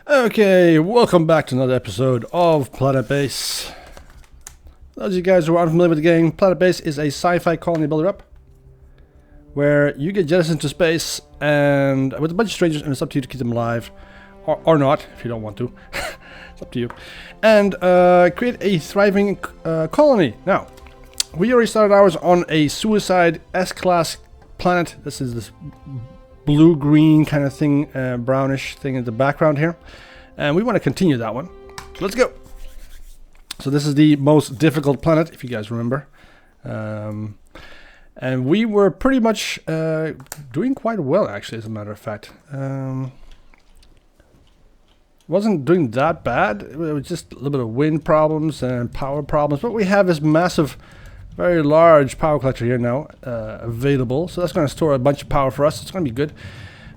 Okay, welcome back to another episode of Planetbase. Those of you guys who aren't familiar with the game, Planetbase is a sci-fi colony builder up where you get jettisoned into space and with a bunch of strangers, and it's up to you to keep them alive or not if you don't want to. It's up to you. And create a thriving colony. Now, we already started ours on a suicide S-class planet. This is this blue-green kind of thing, brownish thing in the background here. And we want to continue that one. So let's go. So this is the most difficult planet, if you guys remember. And we were pretty much doing quite well, actually, as a matter of fact. Wasn't doing that bad. It was just a little bit of wind problems and power problems. But we have this massive, very large power collector here now available. So that's going to store a bunch of power for us. It's going to be good.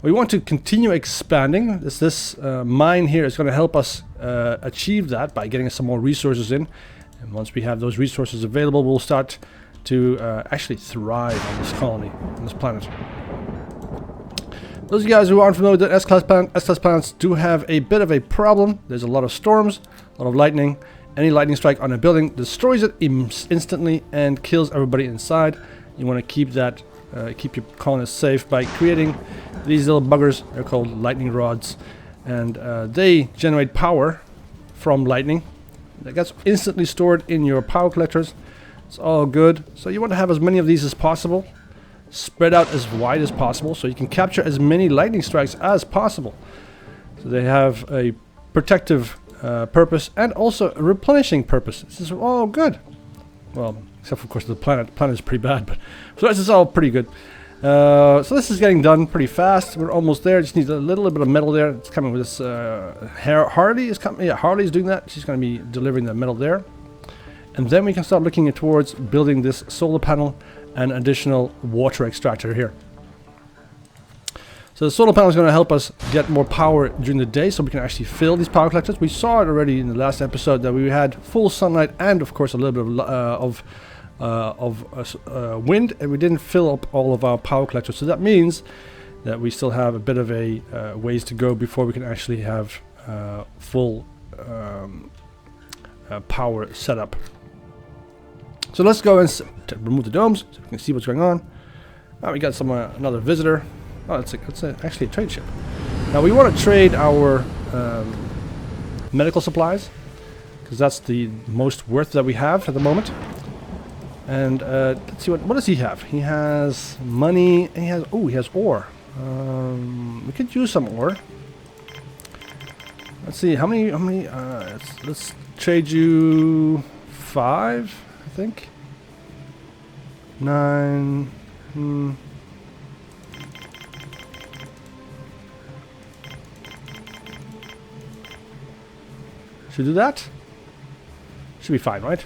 We want to continue expanding. This mine here is going to help us achieve that by getting some more resources in. And once we have those resources available, we'll start to actually thrive on this colony, on this planet. Those of you guys who aren't familiar with the S-class planets do have a bit of a problem. There's a lot of storms, a lot of lightning. Any lightning strike on a building destroys it instantly and kills everybody inside. You want to keep that, keep your colonists safe by creating these little buggers. They're called lightning rods, and they generate power from lightning. That gets instantly stored in your power collectors. It's all good. So you want to have as many of these as possible, spread out as wide as possible, so you can capture as many lightning strikes as possible. So they have a protective purpose and also a replenishing purpose. This is all good. Well, except for, of course, the planet. The planet is pretty bad, but so this is all pretty good. So this is getting done pretty fast. We're almost there. Just need a little bit of metal there. It's coming with this. Harley is coming. Yeah, Harley's doing that. She's going to be delivering the metal there, and then we can start looking towards building this solar panel and additional water extractor here. So the solar panel is going to help us get more power during the day so we can actually fill these power collectors. We saw it already in the last episode that we had full sunlight and of course a little bit of wind, and we didn't fill up all of our power collectors. So that means that we still have a bit of a ways to go before we can actually have full power setup. So let's go and remove the domes so we can see what's going on. We got some another visitor. Oh, it's actually a trade ship. Now we want to trade our medical supplies because that's the most worth that we have at the moment. And let's see, what does he have? He has money and he has ore. We could use some ore. Let's see how many. Let's trade you 5, I think. 9. Should we do that? Should be fine, right?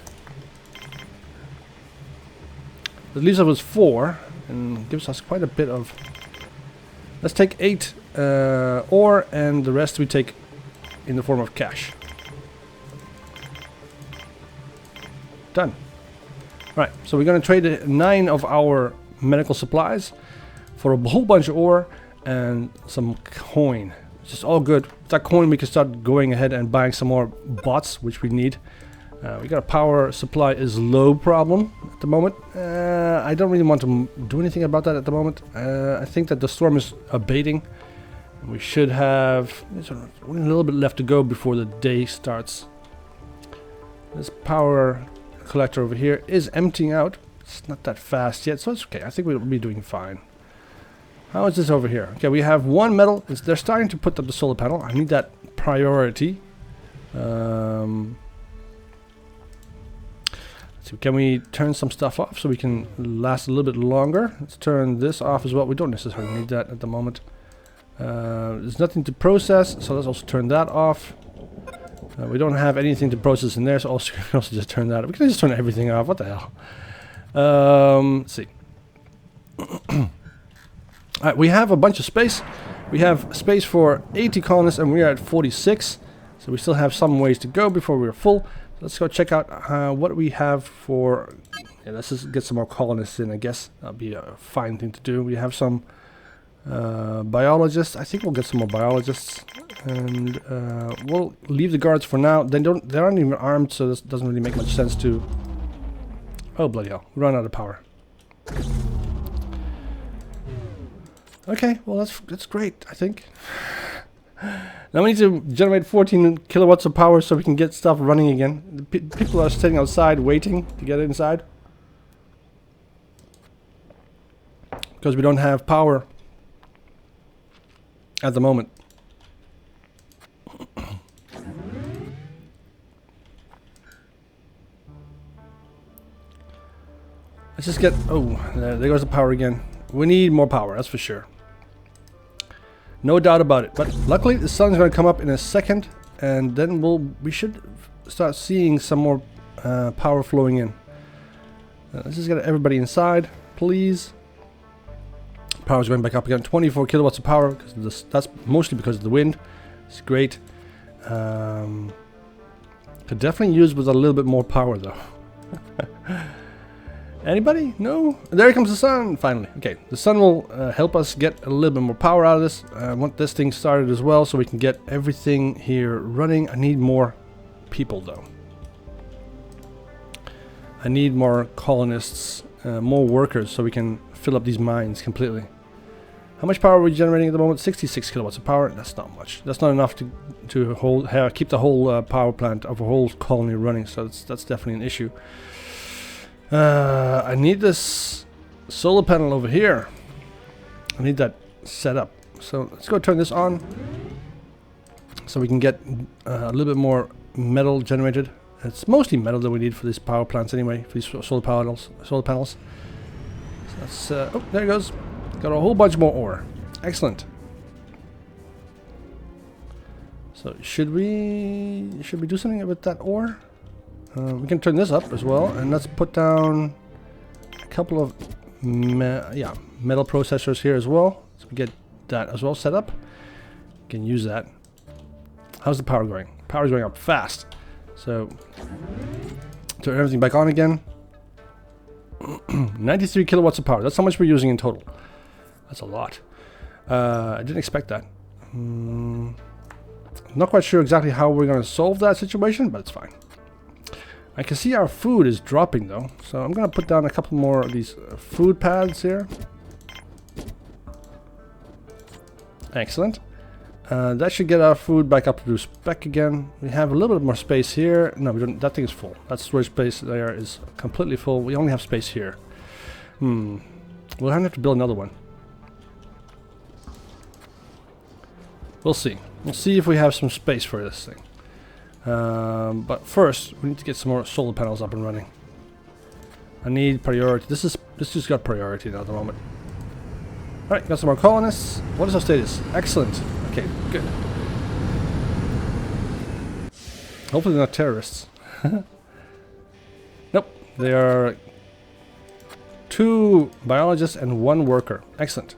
It leaves us with 4 and gives us quite a bit of. Let's take 8 ore, and the rest we take in the form of cash. Done. Right, so we're going to trade 9 of our medical supplies for a whole bunch of ore and some coin. It's just all good. With that coin we can start going ahead and buying some more bots, which we need. We got a power supply is low problem at the moment. I don't really want to do anything about that at the moment. I think that the storm is abating. We should have a little bit left to go before the day starts. This power collector over here is emptying out. It's not that fast yet, so it's okay. I think we'll be doing fine. How is this over here? Okay, we have 1 metal. They're starting to put up the solar panel. I need that priority. So can we turn some stuff off so we can last a little bit longer? Let's turn this off as well. We don't necessarily need that at the moment. There's nothing to process, so let's also turn that off. We don't have anything to process in there, so also, we can also just turn that off. We can just turn everything off. What the hell? Let's see. Alright, we have a bunch of space. We have space for 80 colonists, and we are at 46. So we still have some ways to go before we're full. Let's go check out what we have for. Yeah, let's just get some more colonists in, I guess. That'll be a fine thing to do. We have some Biologists. I think we'll get some more biologists. And we'll leave the guards for now. They aren't even armed, so this doesn't really make much sense to... Oh, bloody hell. We run out of power. Okay, well that's great, I think. Now we need to generate 14 kilowatts of power so we can get stuff running again. The people are sitting outside waiting to get inside. Because we don't have power at the moment. Let's just get... Oh, there goes the power again. We need more power, that's for sure. No doubt about it. But luckily the sun's going to come up in a second, and then we should start seeing some more power flowing in. Let's just get everybody inside, please. Power's going back up again. 24 kilowatts of power. That's mostly because of the wind. It's great. Could definitely use with a little bit more power though. Anybody? No? There comes the sun, finally. Okay, the sun will help us get a little bit more power out of this. I want this thing started as well so we can get everything here running. I need more people though. I need more colonists, more workers so we can fill up these mines completely. How much power are we generating at the moment? 66 kilowatts of power. That's not much. That's not enough to keep the whole power plant of a whole colony running, so that's definitely an issue. I need this solar panel over here. I need that set up. So let's go turn this on so we can get a little bit more metal generated. It's mostly metal that we need for these power plants anyway, for these solar panels. So that's, oh, there it goes. Got a whole bunch more ore. Excellent. So should we do something with that ore? We can turn this up as well, and let's put down a couple of metal processors here as well. So we get that as well set up. We can use that. How's the power going? Power's going up fast. So turn everything back on again. 93 kilowatts of power. That's how much we're using in total. That's a lot. I didn't expect that. Not quite sure exactly how we're going to solve that situation, but it's fine. I can see our food is dropping though, so I'm going to put down a couple more of these food pads here. Excellent. That should get our food back up to spec again. We have a little bit more space here. No, we don't. That thing is full. That storage space there is completely full. We only have space here. We'll have to build another one. We'll see. We'll see if we have some space for this thing. But first, we need to get some more solar panels up and running. I need priority. This just got priority now at the moment. Alright, got some more colonists. What is our status? Excellent. Okay, good. Hopefully they're not terrorists. Nope. They are 2 biologists and 1 worker. Excellent.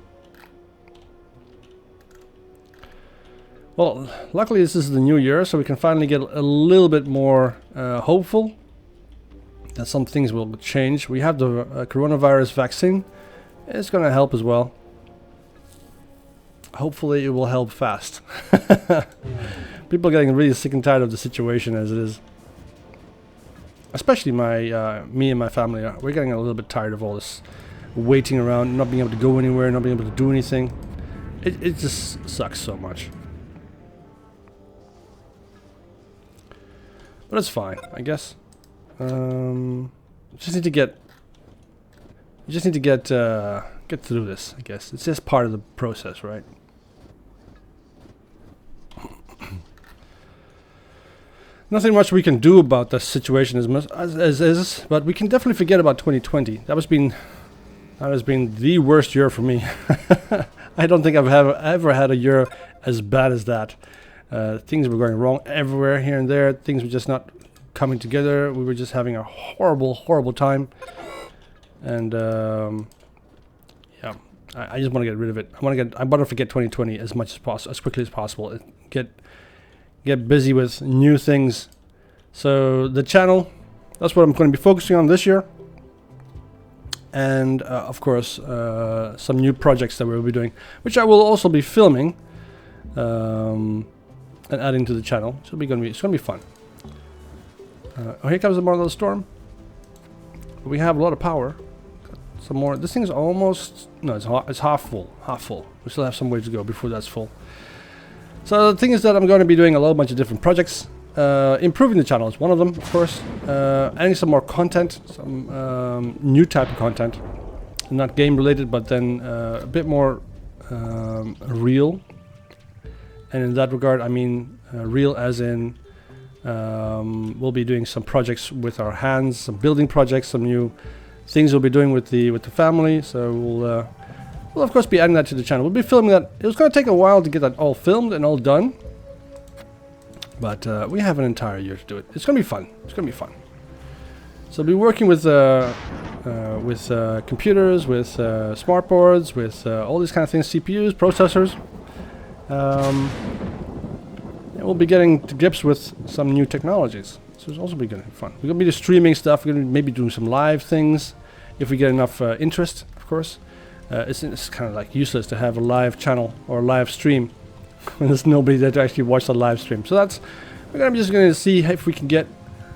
Well, luckily this is the new year, so we can finally get a little bit more hopeful that some things will change. We have the coronavirus vaccine. It's going to help as well. Hopefully it will help fast. People are getting really sick and tired of the situation as it is. Especially me and my family. We're getting a little bit tired of all this waiting around, not being able to go anywhere, not being able to do anything. It just sucks so much. But it's fine, I guess. Just need to get through this, I guess. It's just part of the process, right? Nothing much we can do about the situation as is, but we can definitely forget about 2020. That has been the worst year for me. I don't think I've ever had a year as bad as that. Things were going wrong everywhere, here and there. Things were just not coming together. We were just having a horrible, horrible time. And yeah, I just want to get rid of it. I want to forget 2020 as much as possible, as quickly as possible. Get busy with new things. So the channel, that's what I'm going to be focusing on this year. and of course some new projects that we'll be doing, which I will also be filming and adding to the channel. So it's gonna be fun. Oh, here comes another storm. We have a lot of power. Got some more. This thing's almost it's half full. We still have some way to go before that's full. So the thing is that I'm going to be doing a whole bunch of different projects. Improving the channel is one of them, of course. Adding some more content, some new type of content, not game related, but then a bit more real. And in that regard, I mean real as in we'll be doing some projects with our hands, some building projects, some new things we'll be doing with the family. So we'll of course be adding that to the channel. We'll be filming that. It was going to take a while to get that all filmed and all done. But we have an entire year to do it. It's going to be fun. It's going to be fun. So I'll be working with computers, with smart boards, with all these kind of things, CPUs, processors. And we'll be getting to grips with some new technologies. So it's also be going to be fun. We're going to be streaming stuff. We're going to be maybe doing some live things if we get enough interest, of course. It's kind of like useless to have a live channel or a live stream when there's nobody there to actually watch the live stream. So we're just going to see if we can get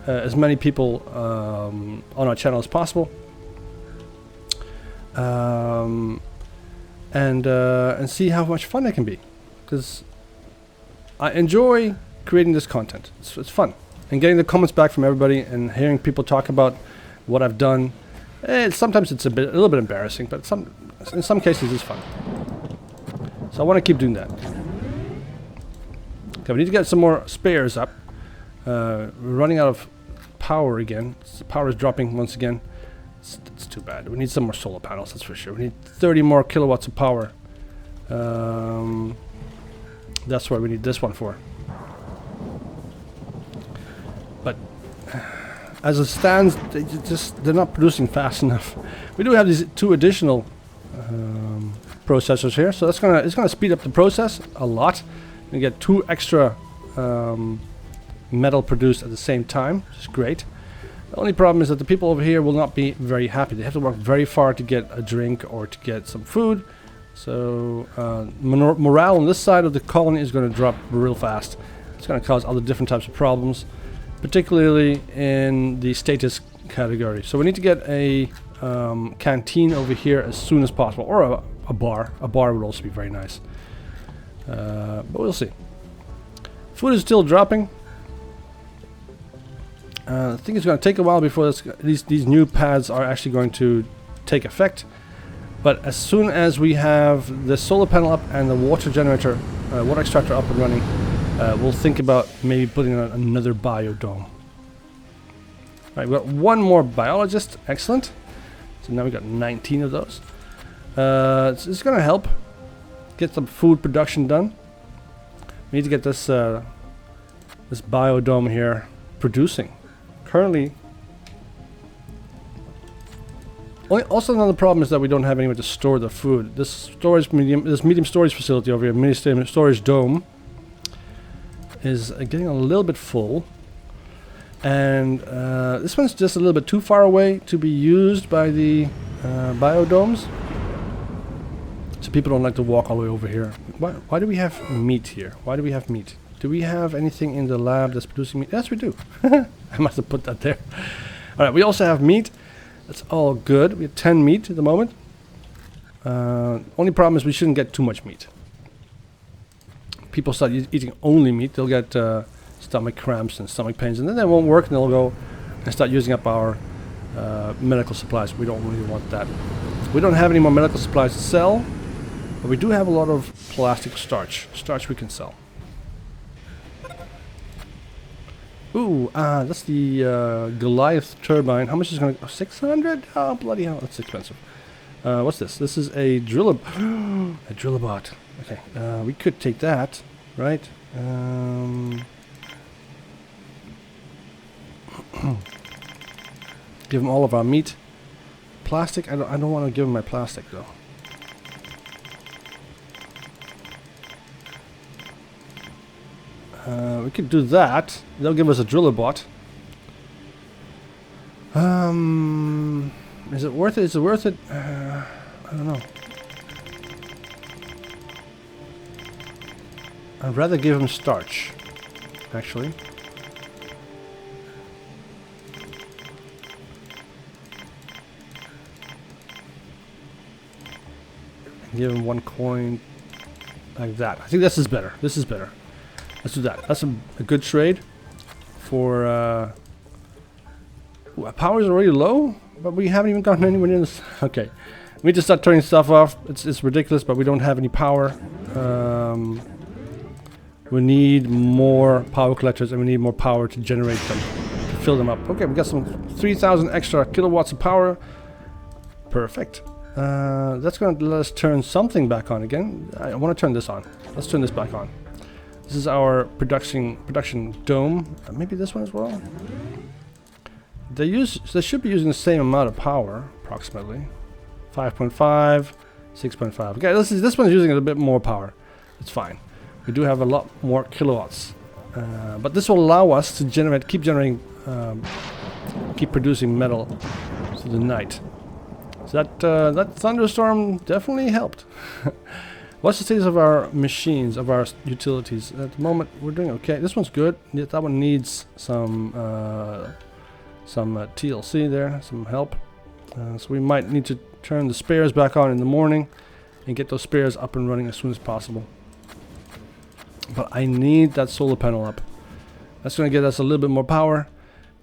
as many people on our channel as possible, and see how much fun it can be, because I enjoy creating this content. It's fun, and getting the comments back from everybody and hearing people talk about what I've done. Sometimes it's a little bit embarrassing, but in some cases it's fun. So I want to keep doing that. Okay, we need to get some more spares up. We're running out of power again. The power is dropping once again. It's too bad. We need some more solar panels, that's for sure. We need 30 more kilowatts of power. That's what we need this one for. But as it stands, they're not producing fast enough. We do have these 2 additional processors here, so it's gonna speed up the process a lot. You get 2 extra metal produced at the same time, which is great. The only problem is that the people over here will not be very happy. They have to work very far to get a drink or to get some food. So morale on this side of the colony is going to drop real fast. It's going to cause other different types of problems, particularly in the status category. So we need to get a canteen over here as soon as possible, or a bar. A bar would also be very nice. But we'll see. Food is still dropping. I think it's going to take a while before these new pads are actually going to take effect. But as soon as we have the solar panel up and the water generator, water extractor up and running, we'll think about maybe putting on another biodome. Right, we've got 1 more biologist. Excellent. So now we've got 19 of those. It's going to help get some food production done. We need to get this this biodome here producing. Currently, also another problem is that we don't have anywhere to store the food. This medium storage facility over here, medium storage dome, is getting a little bit full, and this one's just a little bit too far away to be used by the biodomes. So people don't like to walk all the way over here. Why do we have meat here? Why do we have meat? Do we have anything in the lab that's producing meat? Yes, we do. I must have put that there. Alright, we also have meat. That's all good. We have 10 meat at the moment. Only problem is we shouldn't get too much meat. People start eating only meat, they'll get stomach cramps and stomach pains, and then they won't work, and they'll go and start using up our medical supplies. We don't really want that. We don't have any more medical supplies to sell, but we do have a lot of plastic starch. Starch we can sell. Ooh, that's the Goliath turbine. How much is it going to... 600? Oh, bloody hell, that's expensive. What's this? This is a driller... a drillabot. Okay, we could take that, right? Give him all of our meat. Plastic? I don't want to give him my plastic, though. We could do that. They'll give us a driller bot. Is it worth it? Is it worth it? I don't know. I'd rather give him starch, actually. Give him 1 coin like that. I think this is better. This is better. Let's do that. That's a good trade for power is already low, but we haven't even gotten anywhere near this. Okay, we need to start turning stuff off. It's ridiculous, but we don't have any power. We need more power collectors, and we need more power to generate them, to fill them up. Okay, we got some 3,000 extra kilowatts of power. Perfect. That's going to let us turn something back on again. I want to turn this on. Let's turn this back on. This is our production dome. Maybe this one as well. They should be using the same amount of power, approximately. 5.5, 6.5. Okay, this one's using a bit more power. It's fine. We do have a lot more kilowatts, but this will allow us to keep producing metal through the night. So that thunderstorm definitely helped. What's the status of our machines, of our utilities? At the moment, we're doing okay. This one's good. That one needs some TLC there, some help. So we might need to turn the spares back on in the morning and get those spares up and running as soon as possible. But I need that solar panel up. That's going to get us a little bit more power,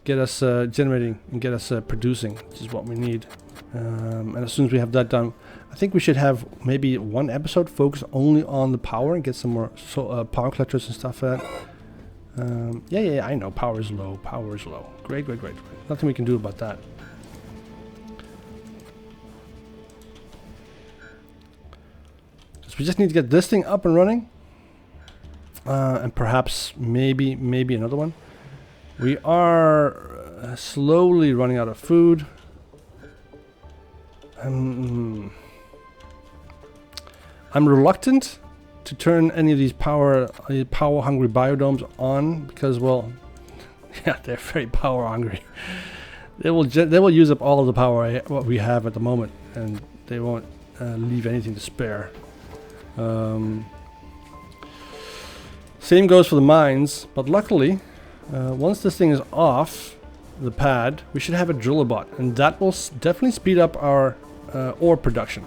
get us generating and get us producing, which is what we need. And as soon as we have that done, I think we should have maybe 1 episode focused only on the power and get some more power collectors and stuff like that. Yeah, I know. Power is low. Power is low. Great. Nothing we can do about that. So we just need to get this thing up and running. And perhaps maybe another one. We are slowly running out of food. I'm reluctant to turn any of these power hungry biodomes on because, well, yeah, they're very power hungry. They will use up all of the power what we have at the moment, and they won't leave anything to spare. Same goes for the mines, but luckily, once this thing is off the pad, we should have a driller bot, and that will definitely speed up our ore production.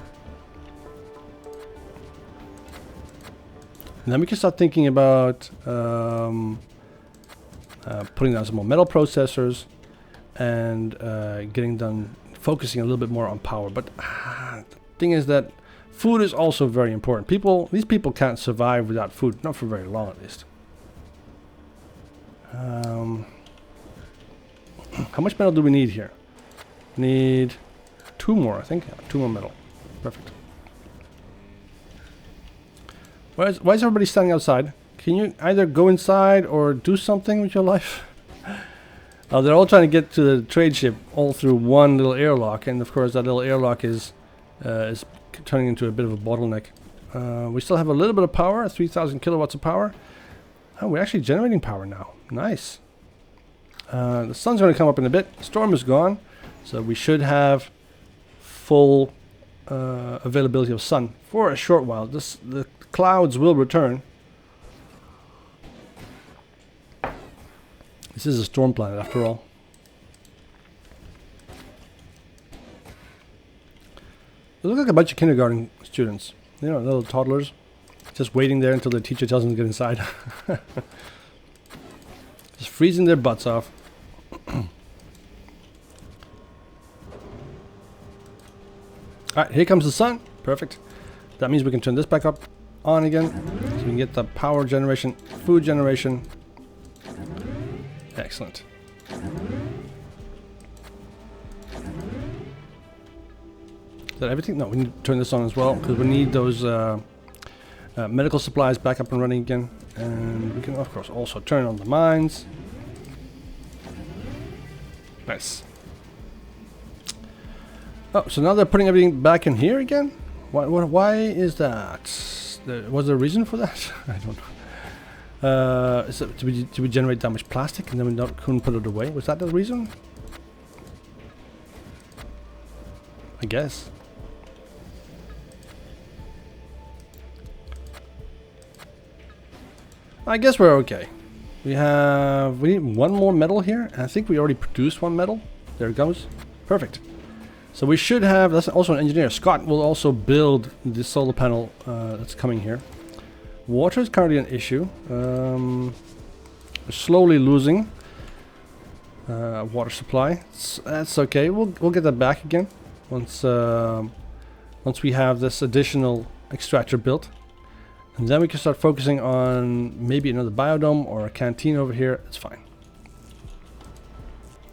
And then we can start thinking about putting down some more metal processors and focusing a little bit more on power. But the thing is that food is also very important. These people can't survive without food, not for very long at least. How much metal do we need here? Need 2 more, I think. Yeah, 2 more metal. Perfect. Why is everybody standing outside? Can you either go inside or do something with your life? They're all trying to get to the trade ship all through one little airlock, and of course that little airlock is turning into a bit of a bottleneck. We still have a little bit of power, 3,000 kilowatts of power. Oh, we're actually generating power now. Nice. The sun's going to come up in a bit. Storm is gone, so we should have full availability of sun for a short while. The clouds will return. This is a storm planet after all. They look like a bunch of kindergarten students. You know, little toddlers. Just waiting there until the teacher tells them to get inside. Just freezing their butts off. Alright, here comes the sun. Perfect. That means we can turn this back up on again. So we can get the power generation, food generation. Excellent. Is that everything? No, we need to turn this on as well because we need those medical supplies back up and running again. And we can, of course, also turn on the mines. Nice. Oh, so now they're putting everything back in here again? Why is that? Was there a reason for that? I don't know. So did we generate that much plastic and then we couldn't put it away? Was that the reason? I guess. I guess we're okay. We need one more metal here. And I think we already produced one metal. There it goes. Perfect. So we should have, that's also an engineer. Scott will also build the solar panel that's coming here. Water is currently an issue. We're slowly losing water supply. That's okay. We'll get that back again once we have this additional extractor built. And then we can start focusing on maybe another biodome or a canteen over here. It's fine.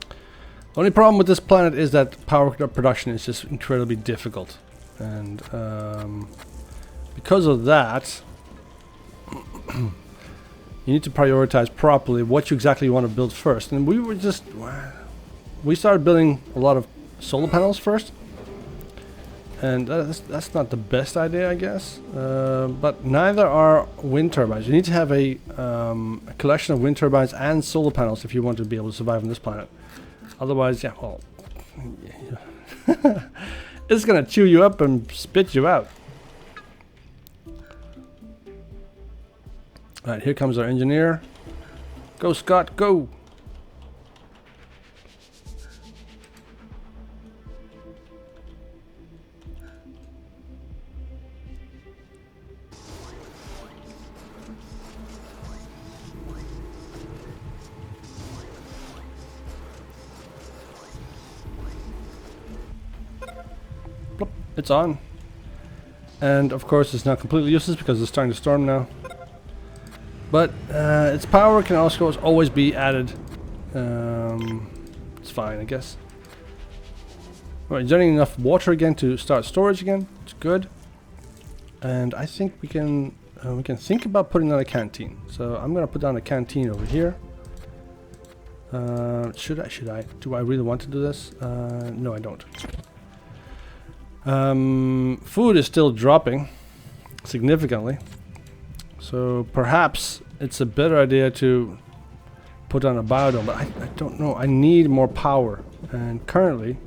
The only problem with this planet is that power production is just incredibly difficult. And because of that, you need to prioritize properly what you exactly want to build first. And we started building a lot of solar panels first. And that's not the best idea, I guess. But neither are wind turbines. You need to have a collection of wind turbines and solar panels if you want to be able to survive on this planet. Otherwise, yeah, well, it's gonna chew you up and spit you out. Alright, here comes our engineer. Go, Scott, go! It's on. And of course it's now completely useless because it's starting to storm now. But its power can also always be added. It's fine, I guess. Alright, generating enough water again to start storage again. It's good. And I think we can think about putting on a canteen. So I'm gonna put down a canteen over here. Should I? Do I really want to do this? No, I don't. Food is still dropping significantly, so perhaps it's a better idea to put on a biodome, but I don't know. I need more power, and currently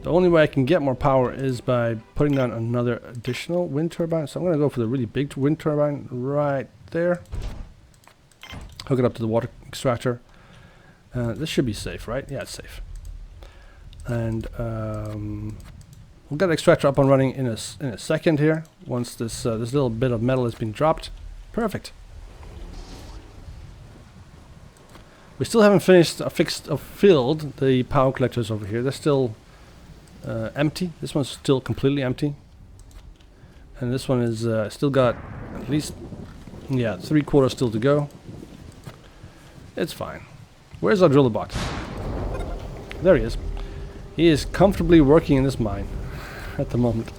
the only way I can get more power is by putting down another additional wind turbine. So I'm going to go for the really big wind turbine right there, hook it up to the water extractor. This should be safe, right? Yeah, it's safe. And we'll get the extractor up and running in a second here. Once this little bit of metal has been dropped. Perfect. We still haven't finished filled the power collectors over here. They're still empty. This one's still completely empty. And this one is still got at least, yeah, 3/4 still to go. It's fine. Where's our driller bot? There he is. He is comfortably working in this mine at the moment.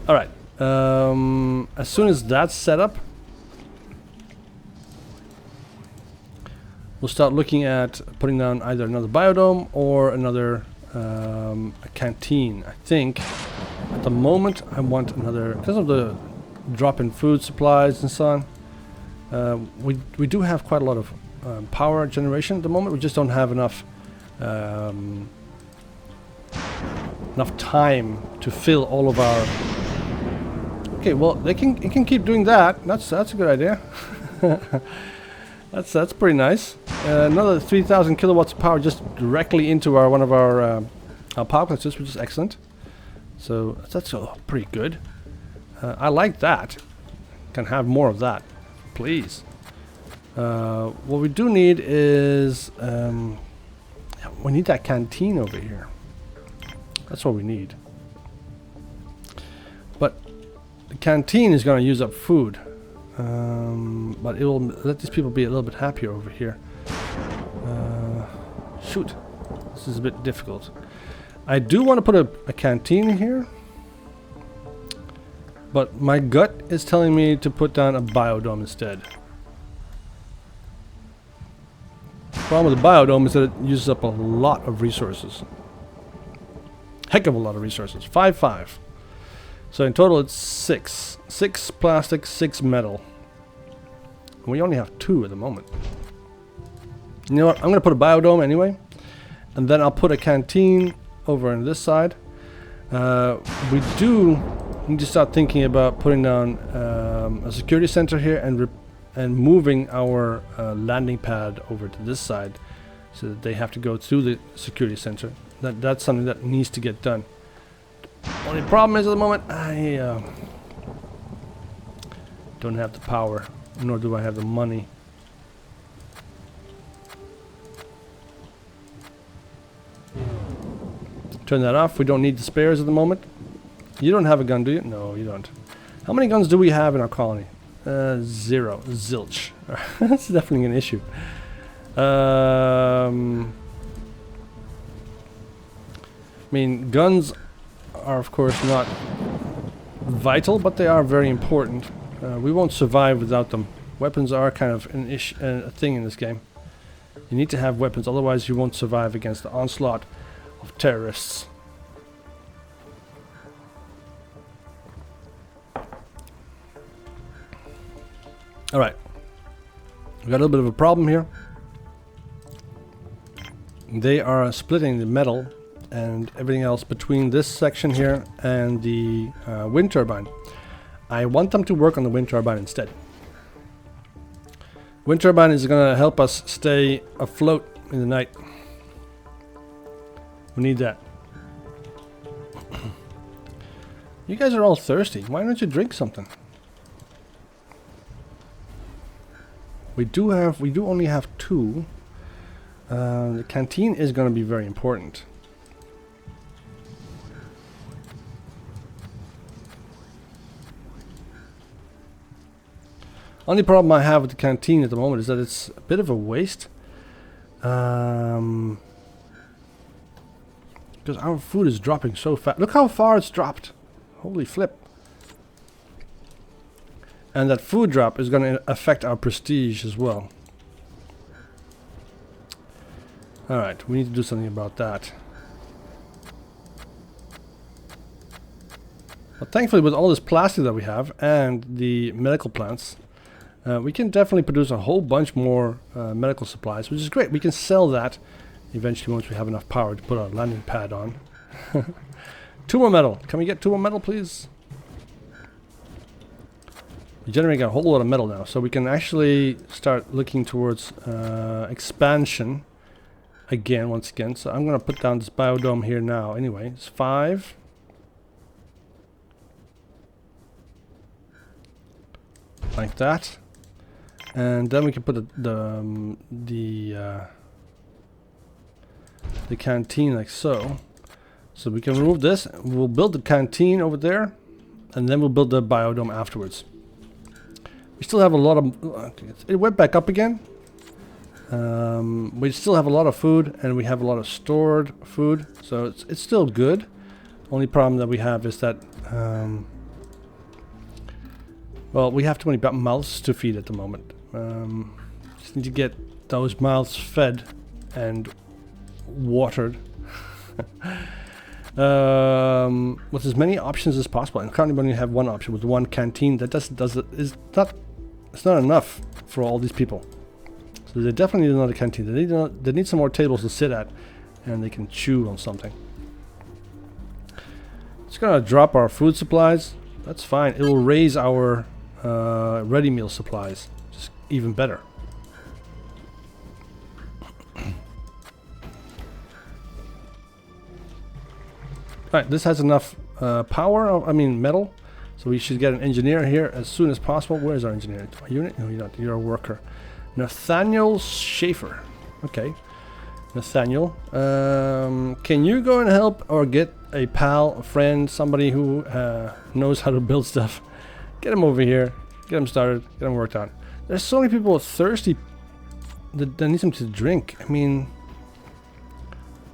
Alright, as soon as that's set up, we'll start looking at putting down either another biodome or another a canteen. I think at the moment I want another, because of the drop in food supplies and so on. We do have quite a lot of power generation at the moment. We just don't have enough time to fill all of our. Okay, well it can keep doing that. That's a good idea. that's pretty nice. Another 3,000 kilowatts of power just directly into one of our power collectors, which is excellent. So that's pretty good. I like that. Can have more of that, please. What we do need is we need that canteen over here. That's what we need. But the canteen is going to use up food. But it will let these people be a little bit happier over here. Shoot. This is a bit difficult. I do want to put a canteen in here. But my gut is telling me to put down a biodome instead. The problem with the biodome is that it uses up a lot of resources. Heck of a lot of resources. 5. So in total it's 6. 6 plastic, 6 metal. And we only have 2 at the moment. You know what? I'm going to put a biodome anyway. And then I'll put a canteen over on this side. We do need to start thinking about putting down a security center here and moving our landing pad over to this side, so that they have to go through the security center. That's something that needs to get done. Only problem is at the moment I don't have the power, nor do I have the money. Turn that off. We don't need the spares at the moment. You don't have a gun, do you? No, you don't. How many guns do we have in our colony? 0. Zilch. That's definitely an issue. I mean, guns are of course not vital, but they are very important. We won't survive without them. Weapons are kind of a thing in this game. You need to have weapons, otherwise you won't survive against the onslaught of terrorists. Alright. We've got a little bit of a problem here. They are splitting the metal and everything else between this section here and the wind turbine. I want them to work on the wind turbine instead. Wind turbine is going to help us stay afloat in the night. We need that. You guys are all thirsty. Why don't you drink something? We do only have 2. The canteen is going to be very important. Only problem I have with the canteen at the moment is that it's a bit of a waste. Because our food is dropping so fast. Look how far it's dropped. Holy flip. And that food drop is going to affect our prestige as well. Alright, we need to do something about that. But thankfully, with all this plastic that we have and the medical plants, we can definitely produce a whole bunch more medical supplies, which is great. We can sell that eventually once we have enough power to put our landing pad on. 2 more metal. Can we get 2 more metal, please? We're generating a whole lot of metal now, so we can actually start looking towards expansion again, once again. So I'm going to put down this biodome here now. Anyway, it's 5. Like that. And then we can put the canteen like so. So we can remove this. We'll build the canteen over there, and then we'll build the biodome afterwards. We still have a lot of... it went back up again. We still have a lot of food, and we have a lot of stored food, so it's still good. Only problem that we have is that well, we have too many mouths to feed at the moment. Just need to get those mouths fed and watered with as many options as possible. And currently we only have 1 option with 1 canteen. That it's not enough for all these people. So they definitely need another canteen. They need some more tables to sit at, and they can chew on something. It's gonna drop our food supplies. That's fine. It will raise our ready meal supplies, just even better. Alright, this has enough power, I mean metal, so we should get an engineer here as soon as possible. Where's our engineer? A unit? No, you're not. You're a worker. Nathaniel Schaefer. Okay. Nathaniel. Can you go and help or get a pal, a friend, somebody who knows how to build stuff? Get him over here. Get him started. Get him worked on. There's so many people thirsty that need something to drink. I mean,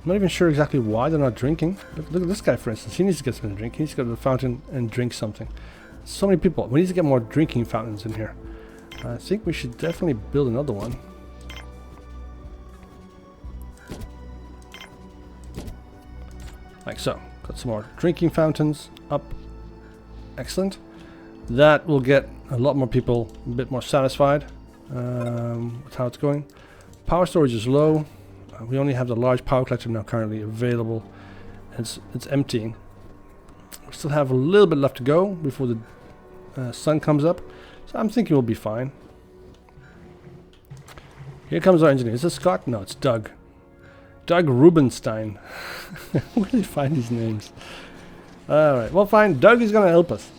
I'm not even sure exactly why they're not drinking. Look at this guy, for instance. He needs to get something to drink. He needs to go to the fountain and drink something. So many people. We need to get more drinking fountains in here. I think we should definitely build another one. Like so. Got some more drinking fountains up. Excellent. That will get a lot more people a bit more satisfied with how it's going. Power storage is low. We only have the large power collector now currently available. It's emptying. still have a little bit left to go before the sun comes up. So I'm thinking we'll be fine. Here comes our engineer. Is this Scott? No, it's Doug. Doug Rubenstein. Where do you find these names? Alright, well fine. Doug is gonna help us.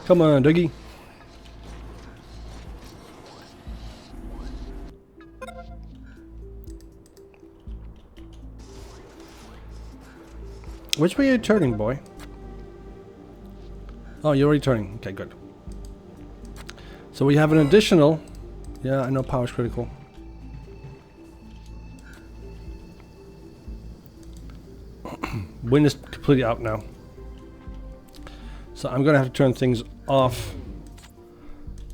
Come on, Dougie. Which way are you turning, boy? Oh, you're already turning. Okay, good. So we have an additional... Yeah, I know power's critical. Wind is completely out now. So I'm gonna have to turn things off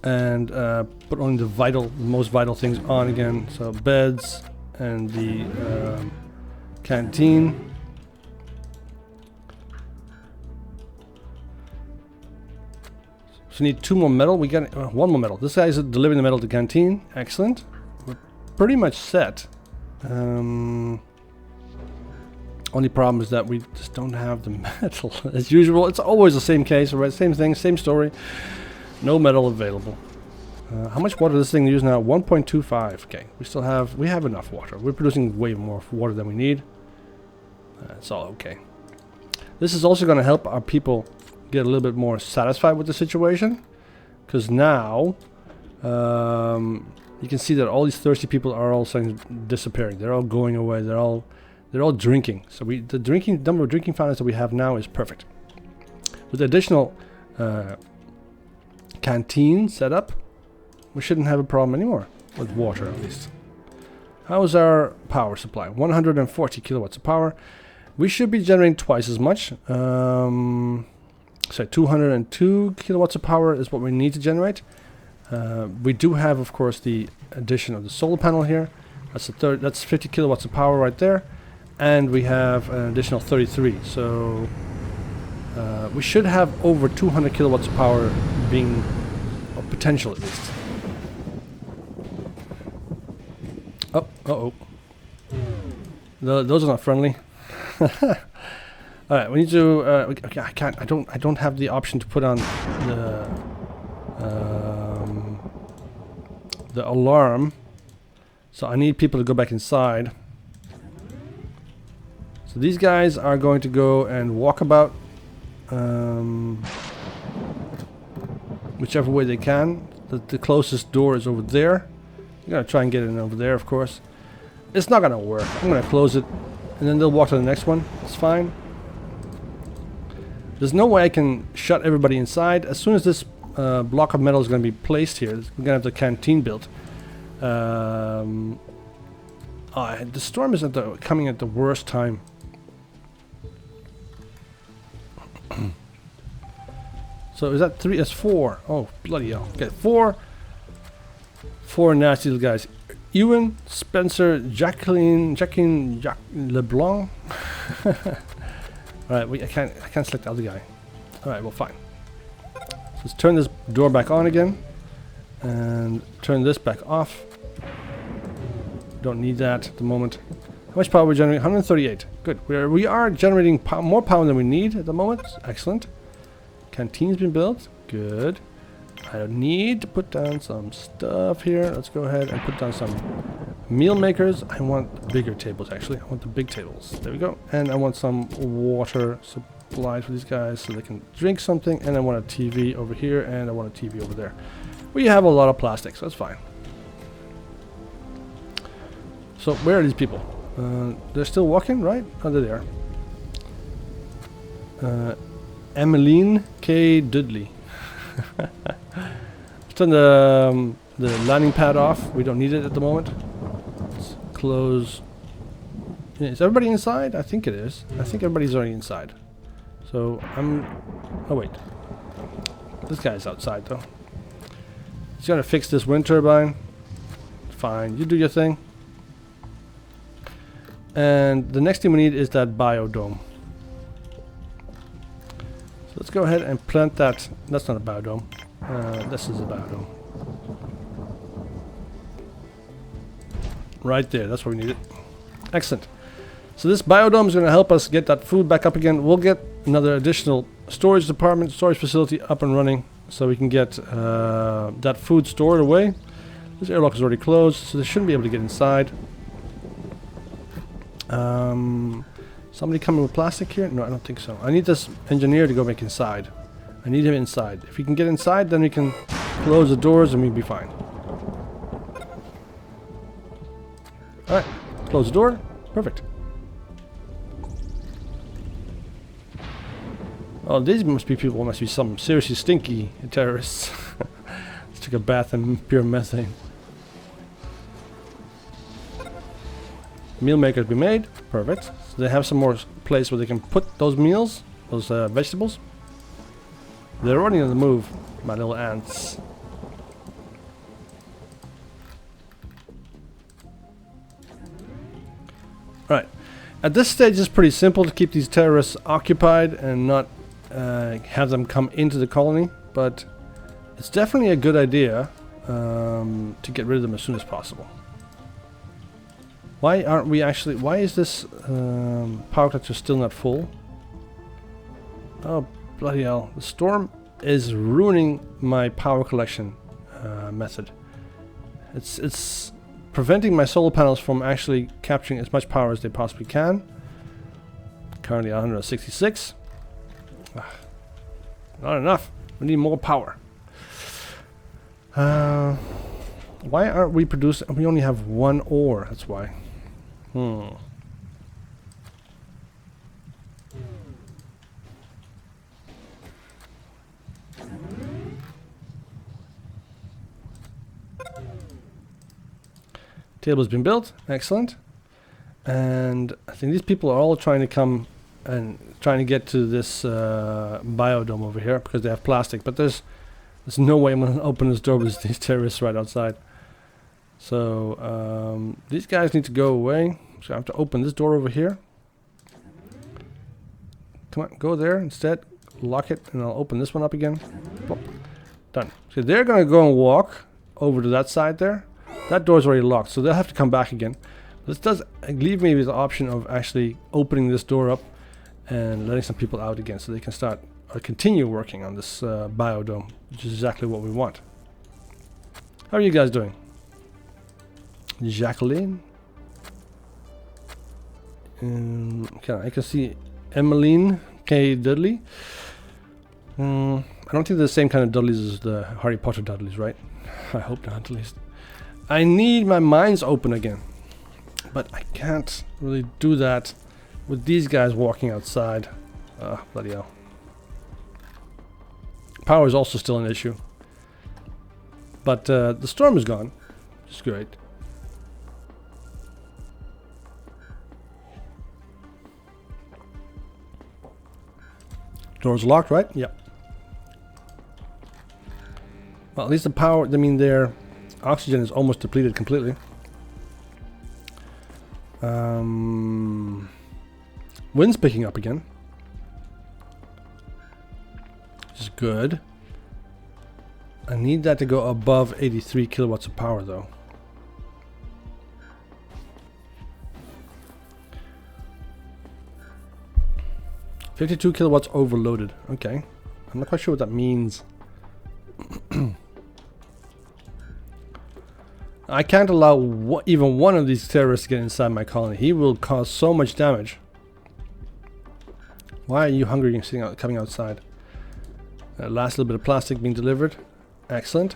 and put only the most vital things on again. So beds and the canteen. So we need 2 more metal. We got 1 more metal. This guy is delivering the metal to the canteen. Excellent. We're pretty much set. Only problem is that we just don't have the metal. As usual, it's always the same case, right? Same thing, same story. No metal available. How much water does this thing use now? 1.25. Okay, we have enough water. We're producing way more water than we need. It's all okay. This is also going to help our people get a little bit more satisfied with the situation, because now you can see that all these thirsty people are all suddenly disappearing. They're all going away. They're all drinking. So the number of drinking fountains that we have now is perfect. With the additional canteen set up, we shouldn't have a problem anymore with water, at least. How is our power supply? 140 kilowatts of power. We should be generating twice as much. So 202 kilowatts of power is what we need to generate. We do have, of course, the addition of the solar panel here. That's 50 kilowatts of power right there, and we have an additional 33. So we should have over 200 kilowatts of power being potential, at least. Oh, those are not friendly. All right, we need to. Okay, I can't. I don't have the option to put on the alarm. So I need people to go back inside. So these guys are going to go and walk about, whichever way they can. The closest door is over there. I'm gonna try and get in over there, of course. It's not gonna work. I'm gonna close it, and then they'll walk to the next one. It's fine. There's no way I can shut everybody inside. As soon as this block of metal is going to be placed here, we're going to have the canteen built. The storm is coming at the worst time. So is that 3? That's 4. Oh, bloody hell. Okay, 4 nasty little guys. Ewan, Spencer, Jacqueline LeBlanc. Alright, I can't select the other guy. Alright, well fine. So let's turn this door back on again. And turn this back off. Don't need that at the moment. How much power are we generating? 138. Good. We are generating more power than we need at the moment. Excellent. Canteen's been built. Good. I need to put down some stuff here. Let's go ahead and put down some meal makers. I want bigger tables, actually. I want the big tables. There we go. And I want some water supplied for these guys so they can drink something. And I want a TV over here, and I want a TV over there. We have a lot of plastic, so that's fine. So where are these people? They're still walking, right? Oh, there they are. Emmeline K. Dudley. Let's turn the landing pad off. We don't need it at the moment. Let's close. Yeah, is everybody inside? I think it is. I think everybody's already inside. So oh wait. This guy's outside though. He's gonna fix this wind turbine. Fine, you do your thing. And the next thing we need is that biodome. So let's go ahead and plant that. That's not a biodome. This is a biodome. Right there, that's where we need it. Excellent. So this biodome is going to help us get that food back up again. We'll get another additional storage department, storage facility up and running, so we can get that food stored away. This airlock is already closed, so they shouldn't be able to get inside. Somebody coming with plastic here? No, I don't think so. I need this engineer to go back inside. I need him inside. If he can get inside, then we can close the doors and we'll be fine. Alright, close the door. Perfect. Oh, these must be people, must be some seriously stinky terrorists. Let's take a bath in pure methane. Meal makers be made. Perfect. So they have some more place where they can put those meals, those vegetables. They're already on the move, my little ants. Right. At this stage, it's pretty simple to keep these terrorists occupied and not have them come into the colony, but it's definitely a good idea to get rid of them as soon as possible. Why aren't we actually... Why is this power collector still not full? Oh, bloody hell. The storm is ruining my power collection method. It's preventing my solar panels from actually capturing as much power as they possibly can. Currently 166. Not enough. We need more power. Why aren't we producing... We only have one ore, that's why. Table's been built. Excellent. And I think these people are all trying to come and trying to get to this biodome over here because they have plastic. But there's no way I'm going to open this door with these terrorists right outside. So these guys need to go away. So I have to open this door over here. Come on, go there instead. Lock it, and I'll open this one up again. Plop. Done. So they're going to go and walk over to that side there. That door's already locked, so they'll have to come back again. This does leave me with the option of actually opening this door up and letting some people out again, so they can start or continue working on this biodome, which is exactly what we want. How are you guys doing? Jacqueline? Okay, I can see Emmeline K. Dudley. I don't think they're the same kind of Dudleys as the Harry Potter Dudleys, right? I hope not, at least. I need my mines open again. But I can't really do that with these guys walking outside. Bloody hell. Power is also still an issue. But the storm is gone, which is great. Door's locked, right? Yep. Well, at least the power, I mean, their oxygen is almost depleted completely. Wind's picking up again, which is good. I need that to go above 83 kilowatts of power, though. $52 kilowatts overloaded. Okay. I'm not quite sure what that means. I can't allow even one of these terrorists to get inside my colony. He will cause so much damage. Why are you hungry and sitting out, coming outside? Last little bit of plastic being delivered. Excellent.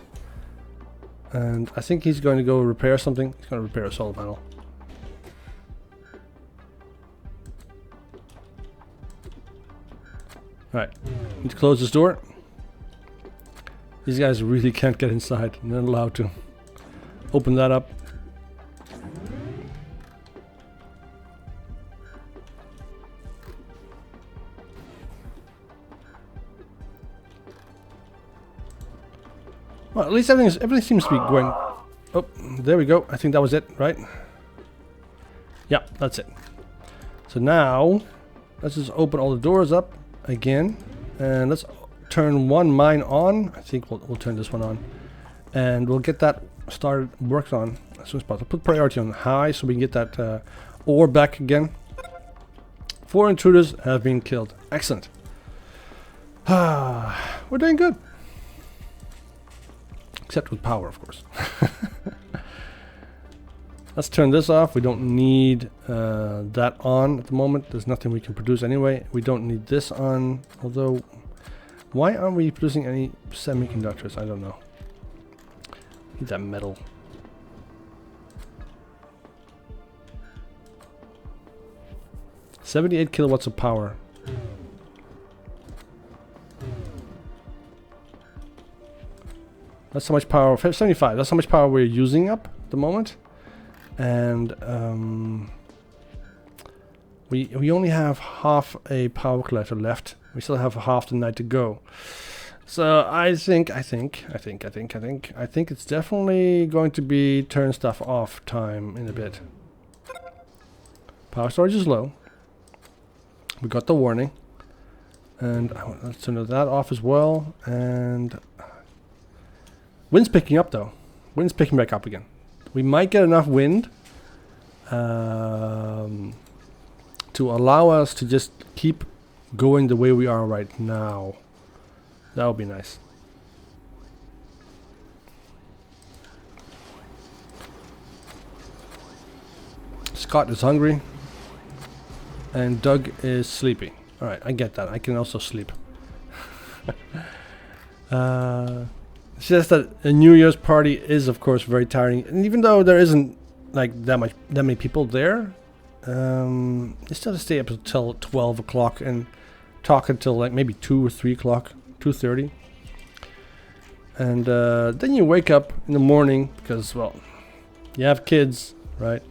And I think he's going to go repair something. He's going to repair a solar panel. Alright, need to close this door. These guys really can't get inside. They're not allowed to. Open that up. Well, at least everything seems to be going. Oh, there we go. I think that was it, right? Yeah, that's it. So now, let's just open all the doors up again, and let's turn one mine on. I think we'll turn this one on, and we'll get that started worked on as soon as possible. Put priority on high so we can get that ore back again. 4 intruders have been killed. Excellent. We're doing good. Except with power, of course. Let's turn this off. We don't need that on at the moment. There's nothing we can produce anyway. We don't need this on. Although, why aren't we producing any semiconductors? I don't know. Need that metal. $78 kilowatts of power. That's how much power. 75. That's how much power we're using up at the moment. And we only have half a power collector left. We still have half the night to go. So I think it's definitely going to be turn stuff off time in a bit. Power storage is low. We got the warning. And let's turn that off as well. And wind's picking up though. Wind's picking back up again. We might get enough wind to allow us to just keep going the way we are right now. That would be nice. Scott is hungry. And Doug is sleepy. Alright, I get that. I can also sleep. It's just that a New Year's party is, of course, very tiring. And even though there isn't like that many people there, you still have to stay up until 12 o'clock and talk until like maybe 2 or 3 o'clock, 2:30. And then you wake up in the morning because, well, you have kids, right?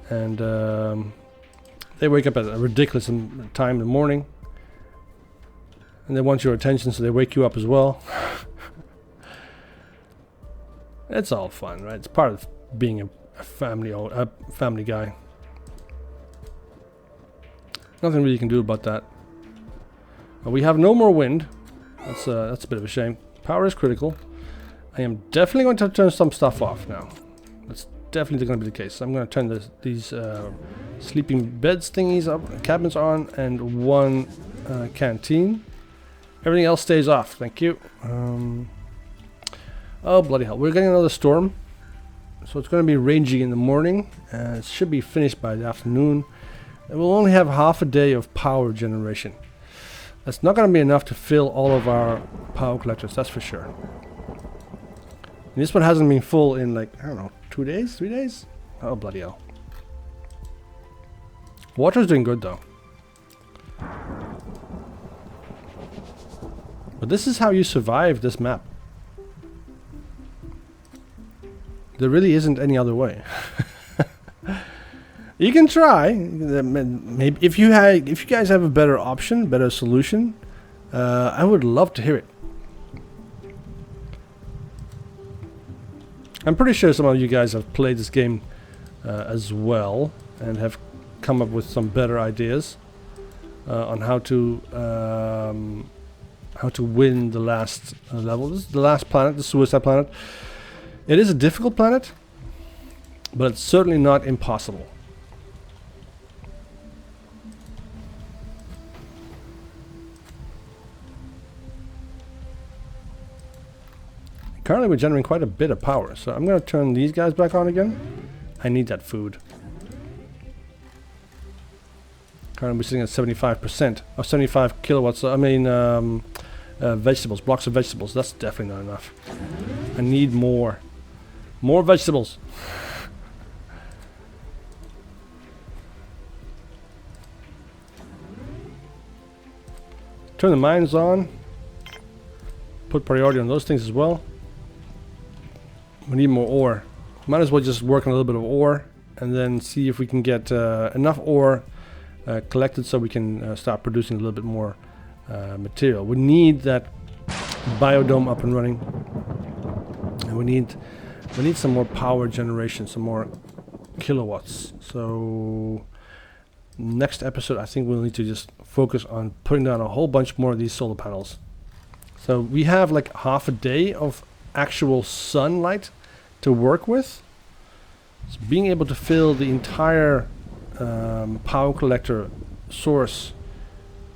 And they wake up at a ridiculous time in the morning. And they want your attention, so they wake you up as well. It's all fun, right? It's part of being a family guy. Nothing really you can do about that. But we have no more wind. That's a bit of a shame. Power is critical. I am definitely going to turn some stuff off now. That's definitely going to be the case. I'm going to turn these sleeping beds thingies up, cabins on, and one canteen. Everything else stays off. Thank you. Oh, bloody hell. We're getting another storm. So it's going to be raging in the morning. It should be finished by the afternoon. And we'll only have half a day of power generation. That's not going to be enough to fill all of our power collectors, that's for sure. And this one hasn't been full in like, I don't know, 2 days? 3 days? Oh, bloody hell. Water's doing good though. But this is how you survive this map. There really isn't any other way. You can try. Maybe if you guys have a better option, better solution, I would love to hear it. I'm pretty sure some of you guys have played this game as well and have come up with some better ideas on how to win the last level. This is the last planet, the suicide planet. It is a difficult planet, but it's certainly not impossible. Currently we're generating quite a bit of power, so I'm going to turn these guys back on again. I need that food. Currently we're sitting at 75%, or 75 kilowatts, I mean vegetables, blocks of vegetables. That's definitely not enough. I need more. More vegetables. Turn the mines on. Put priority on those things as well. We need more ore. Might as well just work on a little bit of ore and then see if we can get enough ore collected so we can start producing a little bit more material. We need that biodome up and running, and we need some more power generation, some more kilowatts. So next episode I think we'll need to just focus on putting down a whole bunch more of these solar panels. So we have like half a day of actual sunlight to work with. So being able to fill the entire power collector source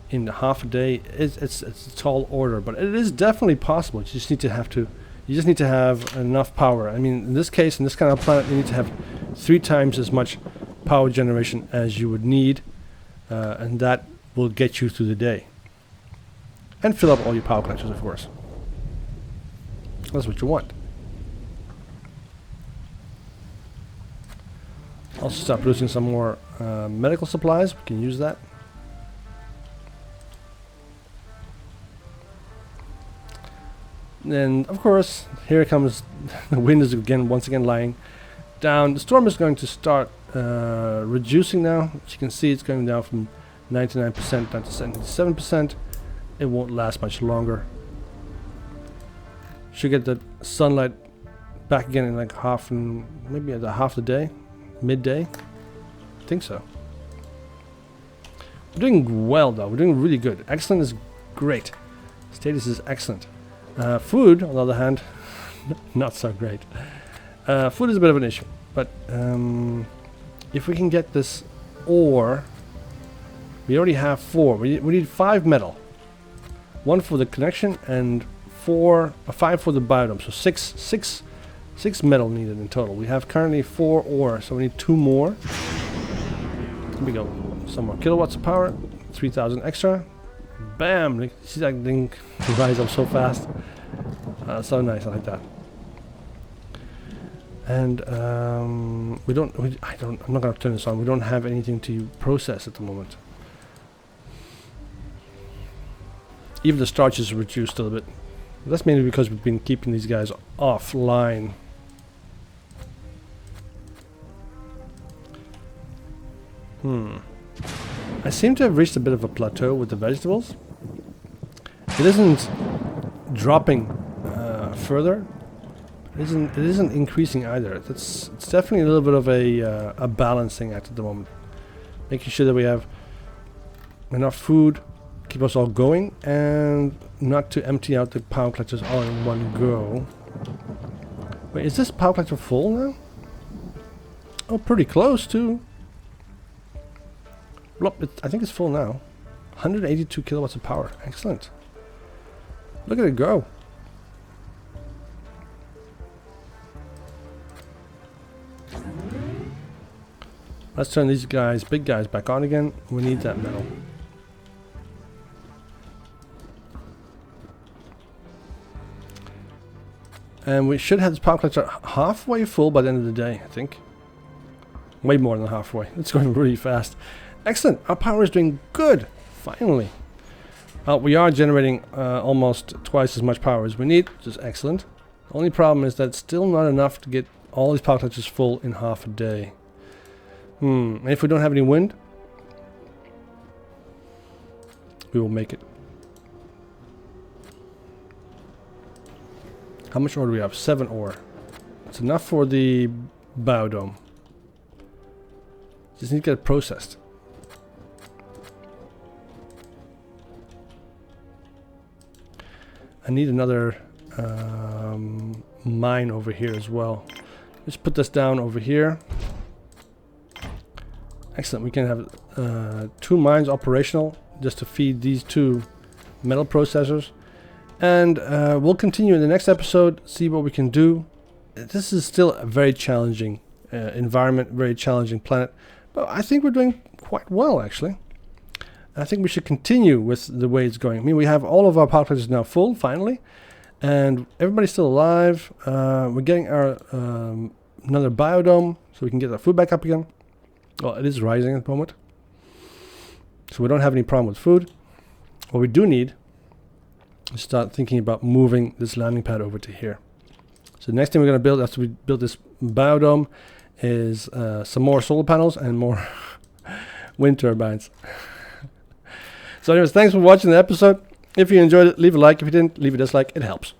in half a day, it's a tall order, but it is definitely possible. You just need to have enough power. I mean, in this case, in this kind of planet, you need to have 3 times as much power generation as you would need, and that will get you through the day. And fill up all your power collectors, of course. That's what you want. Also start producing some more medical supplies. We can use that. Then, of course, here comes the wind is once again lying down. The storm is going to start reducing now. As you can see, it's going down from 99% down to 77%. It won't last much longer. Should get the sunlight back again in like maybe at half the day, midday. I think so. We're doing well though. We're doing really good. Excellent is great. Status is excellent. Food, on the other hand, not so great. Food is a bit of an issue, but if we can get this ore, we already have 4. We need 5 metal. 1 for the connection and 5 for the biodome. So 6 metal needed in total. We have currently 4 ore, so we need 2 more. Here we go. Some more kilowatts of power. 3,000 extra. Bam! See that thing rise up so fast. So nice. I like that. And I'm not gonna turn this on. We don't have anything to process at the moment. Even the starch is reduced a little bit. That's mainly because we've been keeping these guys offline. I seem to have reached a bit of a plateau with the vegetables. It isn't dropping further. It isn't increasing either. It's definitely a little bit of a balancing act at the moment. Making sure that we have enough food, keep us all going, and not to empty out the power collectors all in one go. Wait, is this power collector full now? Oh, pretty close too. I think it's full now. 182 kilowatts of power. Excellent. Look at it go. Let's turn these big guys back on again. We need that metal. And we should have this power collector halfway full by the end of the day, I think. Way more than halfway. It's going really fast. Excellent. Our power is doing good. Finally. We are generating almost twice as much power as we need, which is excellent. The only problem is that it's still not enough to get all these power collectors full in half a day. And if we don't have any wind, we will make it. How much ore do we have? 7 ore. It's enough for the biodome. Just need to get it processed. I need another mine over here as well. Let's put this down over here. Excellent. We can have 2 mines operational just to feed these 2 metal processors. And we'll continue in the next episode, see what we can do. This is still a very challenging environment, very challenging planet. But I think we're doing quite well, actually. I think we should continue with the way it's going. I mean, we have all of our power collectors now full, finally. And everybody's still alive. We're getting our another biodome, so we can get our food back up again. Well, it is rising at the moment. So we don't have any problem with food. What we do need is start thinking about moving this landing pad over to here. So the next thing we're going to build after we build this biodome is some more solar panels and more wind turbines. So anyways, thanks for watching the episode. If you enjoyed it, leave a like. If you didn't, leave a dislike. It helps.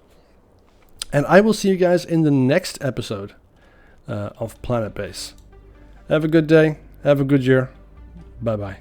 And I will see you guys in the next episode of Planetbase. Have a good day. Have a good year. Bye-bye.